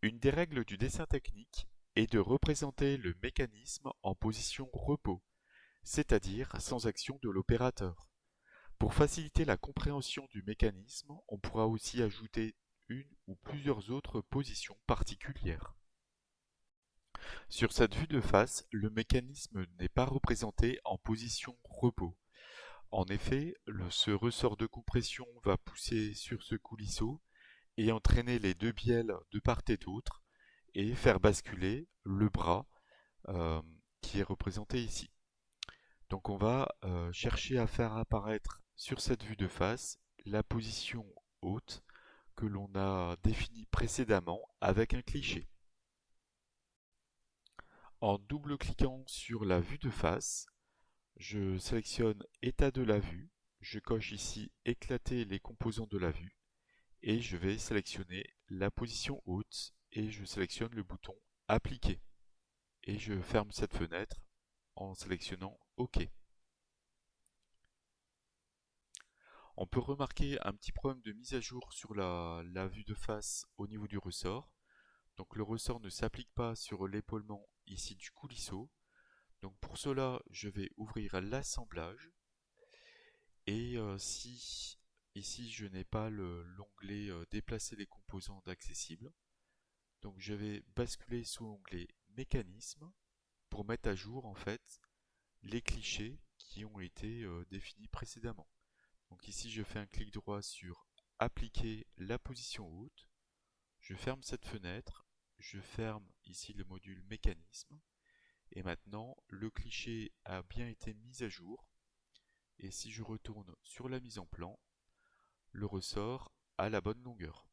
Une des règles du dessin technique est de représenter le mécanisme en position repos, c'est-à-dire sans action de l'opérateur. Pour faciliter la compréhension du mécanisme, on pourra aussi ajouter une ou plusieurs autres positions particulières. Sur cette vue de face, le mécanisme n'est pas représenté en position repos. En effet, ce ressort de compression va pousser sur ce coulisseau et entraîner les deux bielles de part et d'autre et faire basculer le bras euh, qui est représenté ici. Donc on va chercher à faire apparaître sur cette vue de face la position haute que l'on a définie précédemment avec un cliché. En double-cliquant sur la vue de face, je sélectionne État de la vue, je coche ici Éclater les composants de la vue et je vais sélectionner la position haute et je sélectionne le bouton Appliquer. Et je ferme cette fenêtre en sélectionnant OK. On peut remarquer un petit problème de mise à jour sur la vue de face au niveau du ressort. Donc le ressort ne s'applique pas sur l'épaulement ici du coulisseau. Donc pour cela, je vais ouvrir l'assemblage. Et si ici je n'ai pas l'onglet Déplacer les composants d'accessible, donc je vais basculer sous l'onglet Mécanisme pour mettre à jour en fait les clichés qui ont été définis précédemment. Donc ici je fais un clic droit sur Appliquer la position haute, je ferme cette fenêtre, je ferme ici le module Mécanisme et maintenant le cliché a bien été mis à jour et si je retourne sur la mise en plan, le ressort a la bonne longueur.